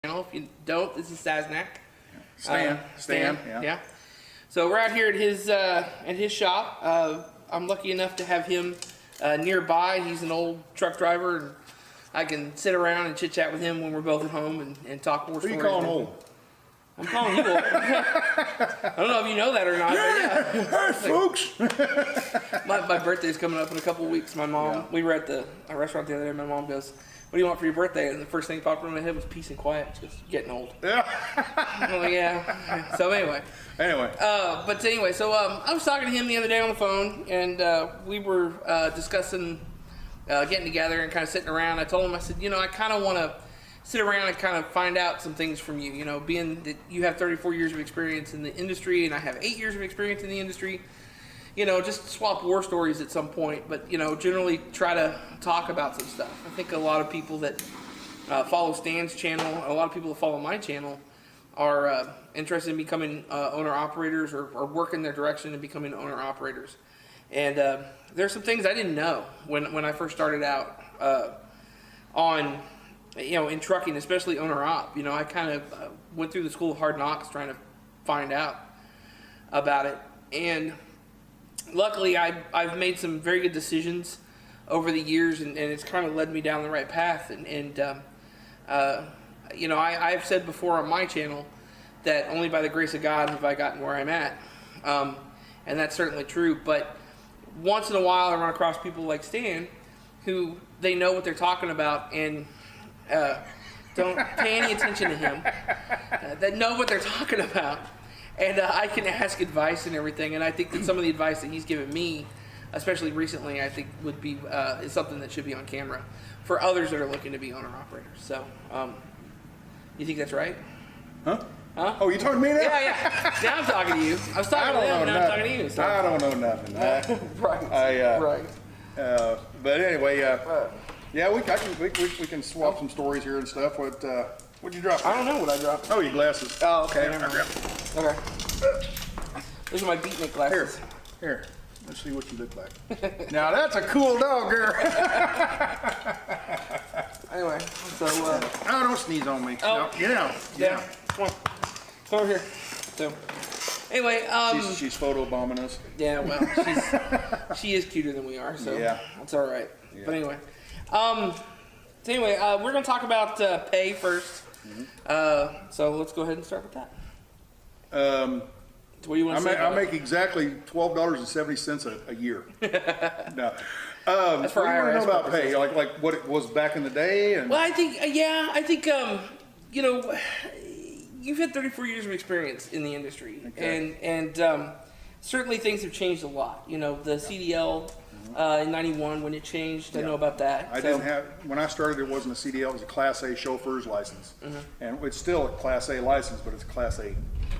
If you don't, this is Sasnak. Stan. Yeah. So we're out here at his shop. I'm lucky enough to have him nearby. He's an old truck driver, and I can sit around and chit chat with him when we're both at home and talk more stories. Who are you calling old? I'm calling you old. I don't know if you know that or not. Hey, folks. My birthday's coming up in a couple of weeks. My mom, we were at a restaurant the other day. My mom goes, "What do you want for your birthday?" And the first thing that popped in my head was peace and quiet. Just getting old. Yeah. I'm like, yeah. So anyway. So I was talking to him the other day on the phone, and we were discussing getting together and kind of sitting around. I told him, I said, I kind of want to sit around and kind of find out some things from you. Being that you have 34 years of experience in the industry, and I have 8 years of experience in the industry. Just swap war stories at some point, but, generally try to talk about some stuff. I think a lot of people that follow Stan's channel, a lot of people that follow my channel are interested in becoming owner-operators or work in their direction and becoming owner-operators. And there's some things I didn't know when I first started out in trucking, especially owner-op. I kind of went through the school of hard knocks trying to find out about it. And luckily, I've made some very good decisions over the years, and it's kind of led me down the right path. I've said before on my channel that only by the grace of God have I gotten where I'm at, and that's certainly true. But once in a while, I run across people like Stan, who they know what they're talking about and don't pay any attention to him, that know what they're talking about. And I can ask advice and everything, and I think that some of the advice that he's given me, especially recently, I think would be is something that should be on camera for others that are looking to be owner-operators. So, you think that's right? Huh? Oh, you talking to me now? Yeah. Now I'm talking to you. I was talking to them, now I'm talking to you. So. I don't know nothing. Right. But anyway, we can swap some stories here and stuff. What'd you drop? I don't know what I dropped. Oh, your glasses. Oh, okay. I grabbed them. Okay. Those are my beatnik glasses. Here. Let's see what you look like. Now that's a cool dog, girl. Anyway, so oh, don't sneeze on me. Oh, no. Yeah. Come on. Come over here. So, anyway, she's photobombing us. Yeah, well, she is cuter than we are, so yeah, that's all right. Yeah. But anyway, we're gonna talk about pay first. Mm-hmm. So let's go ahead and start with that. What do you want to say? I make exactly $12.70 a year. No. That's for what do you want to know about purposes. pay? Like what it was back in the day? And well, I think you've had 34 years of experience in the industry, okay. and certainly things have changed a lot. The CDL in '91 when it changed, I know about that. I didn't have, when I started, it wasn't a CDL, it was a Class A chauffeur's license. And it's still a Class A license, but it's Class A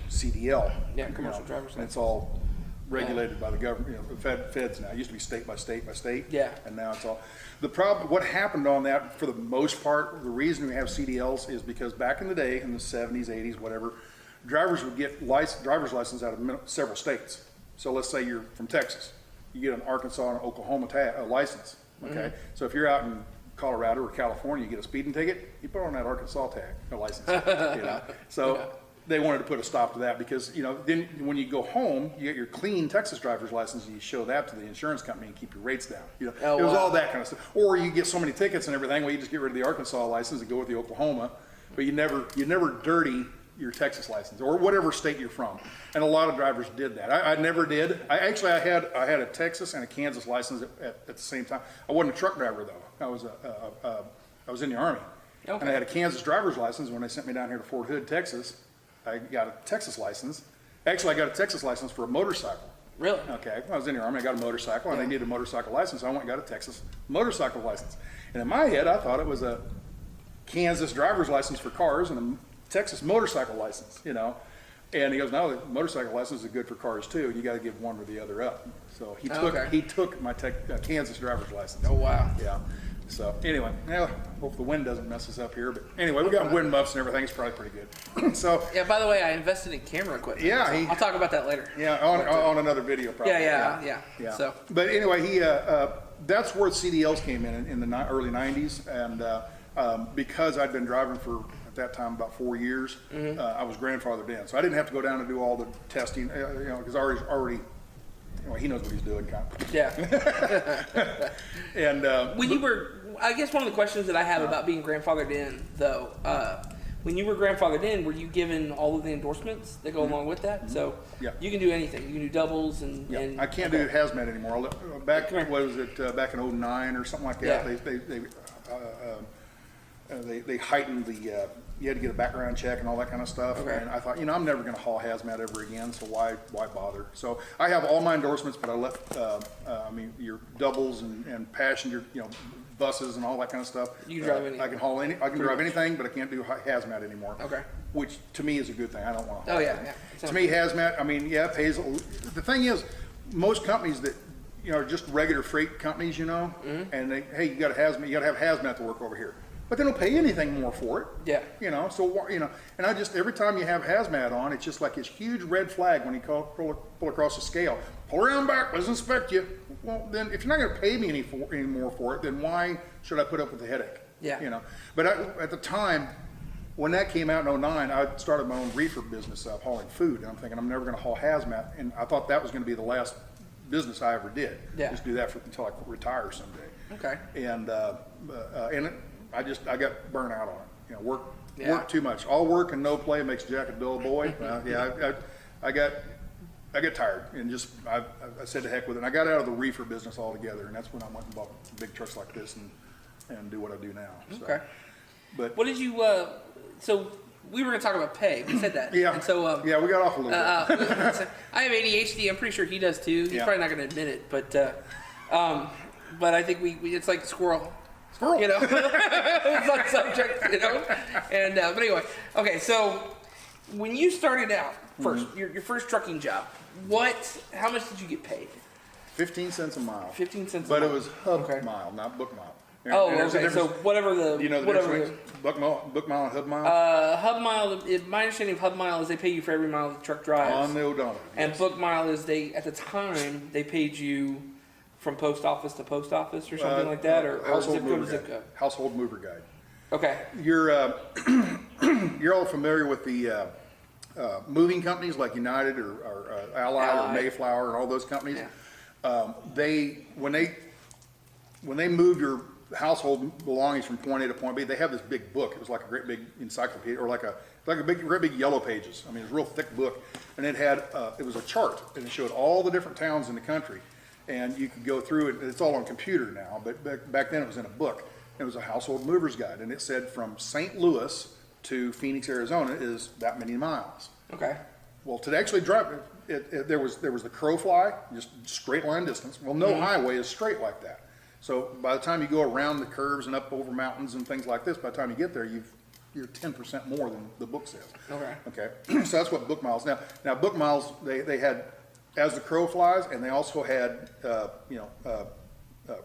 CDL. Yeah, commercial driver's license. And it's all regulated by the government, feds now. It used to be state by state by state. Yeah. And now it's all. The problem, what happened on that, for the most part, the reason we have CDLs is because back in the day, in the 70s, 80s, whatever, drivers would get driver's license out of several states. So let's say you're from Texas. You get an Arkansas and Oklahoma license, okay? So if you're out in Colorado or California, you get a speeding ticket, you put on that Arkansas tag, no license, So they wanted to put a stop to that because, then when you go home, you get your clean Texas driver's license and you show that to the insurance company and keep your rates down. It was all that kind of stuff. Or you get so many tickets and everything, well, you just get rid of the Arkansas license and go with the Oklahoma, but you never dirty your Texas license or whatever state you're from, and a lot of drivers did that. I never did. I had a Texas and a Kansas license at the same time. I wasn't a truck driver though. I was in the Army, and I had a Kansas driver's license. When they sent me down here to Fort Hood, Texas, I got a Texas license. Actually, I got a Texas license for a motorcycle. Really? Okay. I was in the Army. I got a motorcycle, and they needed a motorcycle license. So I went and got a Texas motorcycle license. And in my head, I thought it was a Kansas driver's license for cars and a Texas motorcycle license, and he goes, no, the motorcycle license is good for cars too. You got to give one or the other up. So he took my Kansas driver's license. Oh wow. Yeah. So anyway, hope the wind doesn't mess us up here. But anyway, we got wind muffs and everything. It's probably pretty good. So yeah. By the way, I invested in camera equipment. Yeah. So I'll talk about that later. Yeah, on another video probably. Yeah. So, but anyway, that's where CDLs came in the early '90s, and because I'd been driving for at that time about 4 years, I was grandfathered in. So I didn't have to go down and do all the testing, because already he knows what he's doing, kind of. Yeah. And when you were, I guess one of the questions that I have about being grandfathered in, though, when you were grandfathered in, were you given all of the endorsements that go along with that? So you can do anything. You can do doubles and I can't do hazmat anymore. Back was it back in 09 or something like that? They heightened the you had to get a background check and all that kind of stuff. And I thought, I'm never going to haul hazmat ever again, so why bother? So I have all my endorsements, but I left your doubles and passenger buses and all that kind of stuff. You can drive anything. I can drive anything, but I can't do hazmat anymore. Okay. Which to me is a good thing. I don't want to. Oh yeah. To me, hazmat. It pays. The thing is, most companies that are just regular freight companies, and hey, you got to have hazmat to work over here. But they don't pay anything more for it. Yeah. So and I just, every time you have hazmat on, it's just like this huge red flag when you pull across the scale. Pull around back, let's inspect you. Well, then if you're not going to pay me any more for it, then why should I put up with the headache? Yeah. But at the time, when that came out in 09, I started my own reefer business hauling food. And I'm thinking, I'm never going to haul hazmat. And I thought that was going to be the last business I ever did. Yeah. Just do that until I retire someday. Okay. And I got burnt out on it. Work too much. All work and no play makes Jack a dull boy. I got tired and just I said to heck with it. And I got out of the reefer business altogether, and that's when I went and bought big trucks like this and do what I do now. So, okay. But what did you? So we were going to talk about pay. We said that. Yeah. And so we got off a little bit. I have ADHD. I'm pretty sure he does too. He's probably not going to admit it, but I think we it's like squirrel. It's on subject, And but anyway, okay. So when you started out first, your first trucking job, how much did you get paid? 15 cents a mile. 15 cents. But it was hub mile, not book mile. Okay. So whatever the difference? Book mile and hub mile. Hub mile. My understanding of hub mile is they pay you for every mile the truck drives. On the odometer. And book mile is at the time they paid you from post office to post office or something like that, or zip code to zip code. Household mover guide. Okay. You're you're all familiar with the moving companies like United or Ally or Mayflower and all those companies. Yeah. When they move your household belongings from point A to point B, they have this big book. It was like a great big encyclopedia, or like a great big yellow pages. It was a real thick book, and it had it was a chart, and it showed all the different towns in the country. And you could go through it. It's all on computer now, but back then it was in a book. It was a household mover's guide, and it said from St. Louis to Phoenix, Arizona is that many miles. Okay. Well, to actually drive there was the crow fly, just straight line distance. Well, no highway is straight like that. So by the time you go around the curves and up over mountains and things like this, by the time you get there, you're 10% more than the book says. Okay. So that's what book miles. Now book miles they had as the crow flies, and they also had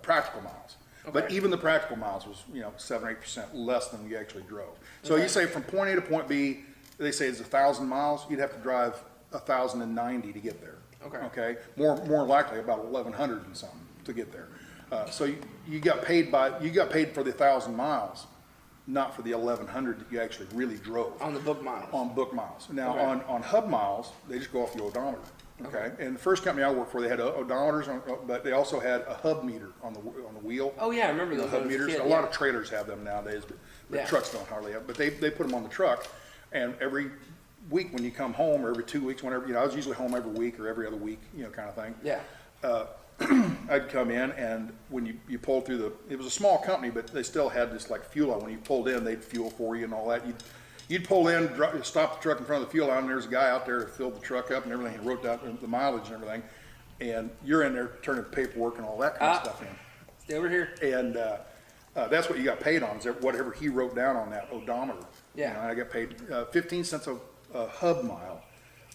practical miles. Okay. But even the practical miles was 7 or 8% less than you actually drove. So you say from point A to point B, they say it's 1,000 miles. You'd have to drive 1,090 to get there. Okay. More likely about 1,100 and something to get there. So you got paid for the 1,000 miles, not for the 1,100 that you actually really drove. On the book miles. On book miles. Now on hub miles, they just go off the odometer. Okay. And the first company I worked for, they had odometers, but they also had a hub meter on the wheel. Oh yeah, I remember those hub meters. A lot of trailers have them nowadays, but trucks don't hardly have. But they put them on the truck, and every week when you come home, or every 2 weeks, whenever I was usually home every week or every other week, kind of thing. Yeah. I'd come in, and when you pulled through it was a small company, but they still had this like fuel line. When you pulled in, they'd fuel for you and all that. You'd pull in, stop the truck in front of the fuel line, and there's a guy out there that filled the truck up and everything. He wrote down the mileage and everything. And you're in there turning paperwork and all that kind of stuff in. Stay over here. And that's what you got paid on, is whatever he wrote down on that odometer. Yeah. And I got paid 15 cents a hub mile.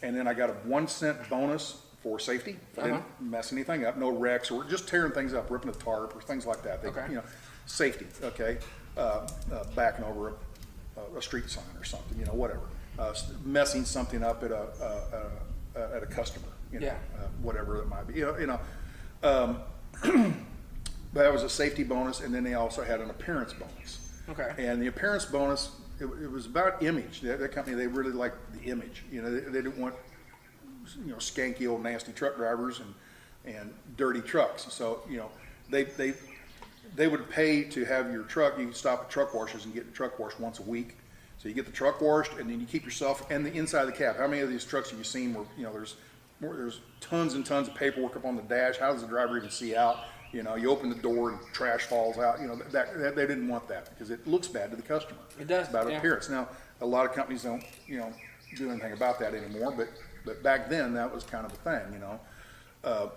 And then I got a 1 cent bonus for safety. I didn't mess anything up, no wrecks, or just tearing things up, ripping a tarp or things like that. Safety, okay. Backing over a street sign or something, whatever. Messing something up at a customer, whatever it might be, but that was a safety bonus, and then they also had an appearance bonus. Okay. And the appearance bonus it was about image. That company, they really liked the image. You know, they didn't want, you know, skanky old nasty truck drivers and dirty trucks. So, you know, they would pay to have your truck. You can stop at truck washers and get the truck washed once a week. So you get the truck washed, and then you keep yourself and the inside of the cab. How many of these trucks have you seen where, you know, there's tons and tons of paperwork up on the dash? How does the driver even see out? You know, you open the door and trash falls out. You know, that they didn't want that because it looks bad to the customer. It does. It's about yeah. appearance. Now, a lot of companies don't, you know, do anything about that anymore, but back then that was kind of a thing, you know.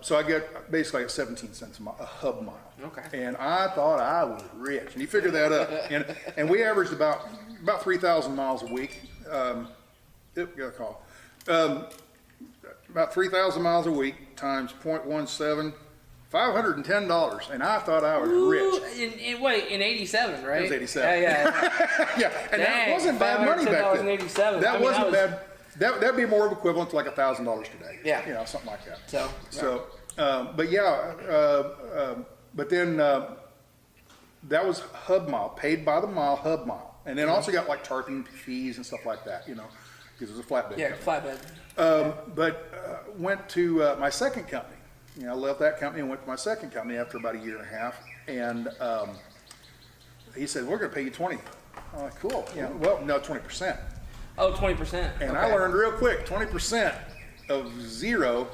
So I get basically 17 cents a hub mile. Okay. And I thought I was rich, and you figure that up. And we averaged about 3,000 miles a week. Got a call. About 3,000 miles a week times 0.17, $510, and I thought I was rich. In 87, right? It was 87. Yeah. Yeah, and that wasn't bad money back then. 87. That wasn't bad. That'd be more of equivalent to like $1,000 today. Yeah. You know, something like that. So, but yeah, but then that was hub mile, paid by the mile, hub mile, and then also got like tarping fees and stuff like that. You know, because it was a flatbed. yeah, company. flatbed. But went to my second company. You know, I left that company and went to my second company after about a year and a half. And he said, "We're going to pay you 20." I'm like, "Cool." Yeah. Well, no, 20%. Oh, 20%. And okay. I learned real quick, 20% of zero.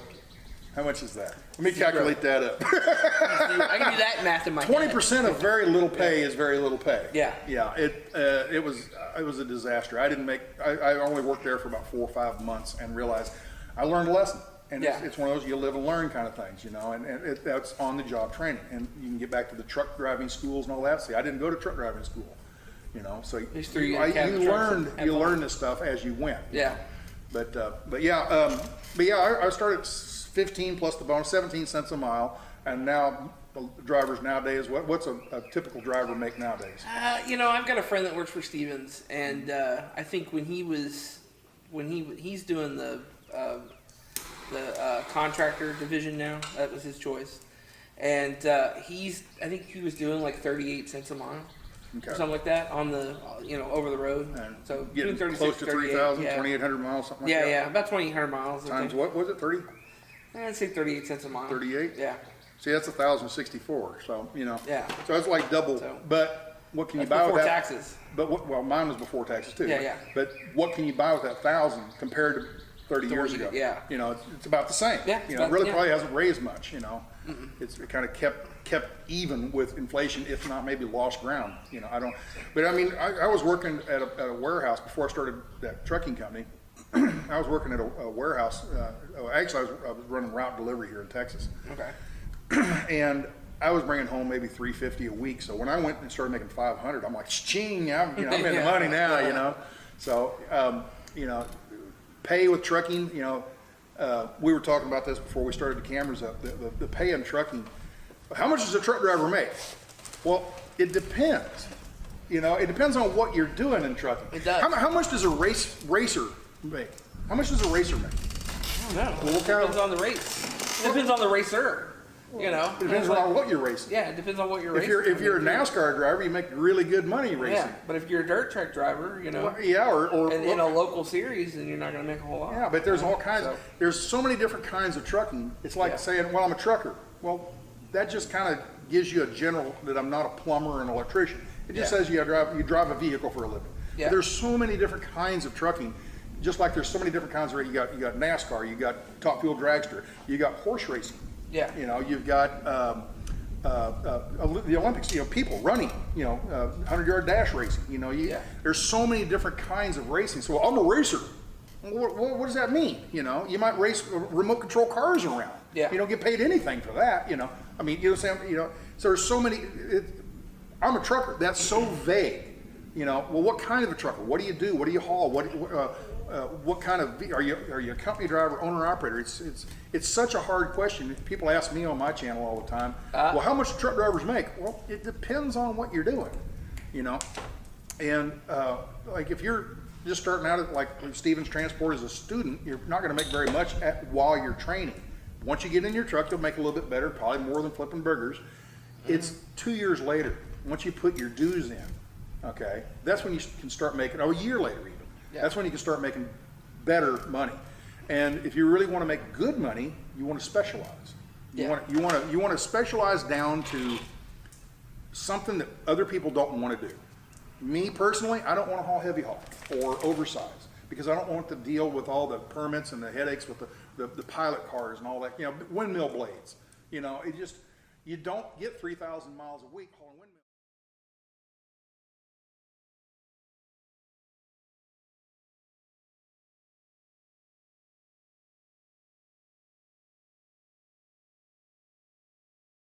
How much is that? Let me calculate that up. I can do that math in my 20% of very little pay is very little pay. Yeah. Yeah. It was a disaster. I only worked there for about 4 or 5 months and realized I learned a lesson. And Yeah. it's one of those you live and learn kind of things, you know, and that's on the job training. And you can get back to the truck driving schools and all that. See, I didn't go to truck driving school, you know, so you learn this stuff as you went. Yeah. But yeah, I started 15 plus the bonus, 17 cents a mile, and now the drivers nowadays, what's a typical driver make nowadays? You know, I've got a friend that works for Stevens, and I think he's doing the contractor division now. That was his choice, and I think he was doing like 38 cents a mile. Okay. Or something like that on the, you know, over the road. And So getting between 36, close to 3,000, yeah. 2,800 miles, something like Yeah, that. yeah, about 2,800 miles. I Times think. what was it, 30? I'd say 38 cents a mile. 38? Yeah. See, that's 1,064. So, you know. Yeah. So it's like double. So, but what can you That's buy with before that? taxes. But well, mine was before taxes too. Yeah, yeah. But what can you buy with that 1,000 compared to 30 years ago? Yeah. You know, it's about the same. Yeah, You know, it really probably hasn't raised much. You know, it kind of kept even with inflation, if not maybe lost ground. You know, I don't. But I mean, I was working at a warehouse before I started that trucking company. I was working at a warehouse. Actually, I was running route delivery here in Texas. Okay. And I was bringing home maybe $350 a week. So when I went and started making 500, I'm like, ching, I'm in the money now, you know. So, you know, pay with trucking, you know, we were talking about this before we started the cameras up. The pay in trucking, how much does a truck driver make? Well, it depends. You know, it depends on what you're doing in trucking. It does. How much does a racer make? How much does a racer make? I don't know. Well, It depends on the race. It depends on the racer. You know. It depends on what you're racing. Yeah, it depends on what you're If racing. you're a NASCAR driver, you make really good money racing. Yeah, but if you're a dirt track driver, you know, Well, yeah, or in a local series, then you're not going to make a whole lot. yeah, but there's all kinds. So- There's so many different kinds of trucking. It's like Yeah. saying, "Well, I'm a trucker." Well, that just kind of gives you a general that I'm not a plumber or an electrician. It just Yeah. says you drive a vehicle for a living. Yeah. But there's so many different kinds of trucking. Just like there's so many different kinds of you got NASCAR, you got top fuel dragster, you got horse racing. Yeah. You know, you've got the Olympics. You know, people running. You know, 100-yard dash racing. You know, Yeah. there's so many different kinds of racing. So I'm a racer. What does that mean? You know, you might race remote control cars around. Yeah. You don't get paid anything for that. You know, I mean, you know what I'm saying? You know, so there's so many. I'm a trucker. That's so vague. You know, well, what kind of a trucker? What do you do? What do you haul? What kind of are you a company driver, owner, operator? It's such a hard question. People ask me on my channel all the time. Well, how much do truck drivers make? Well, it depends on what you're doing. You know, and like if you're just starting out at like Stevens Transport as a student, you're not going to make very much while you're training. Once you get in your truck, you'll make a little bit better, probably more than flipping burgers. It's 2 years later, once you put your dues in, okay, that's when you can start making, a year later even, Yeah. that's when you can start making better money. And if you really want to make good money, you want to specialize. You want to specialize down to something that other people don't want to do. Me personally, I don't want to haul heavy haul or oversize because I don't want to deal with all the permits and the headaches with the pilot cars and all that, windmill blades. It just, you don't get 3,000 miles a week hauling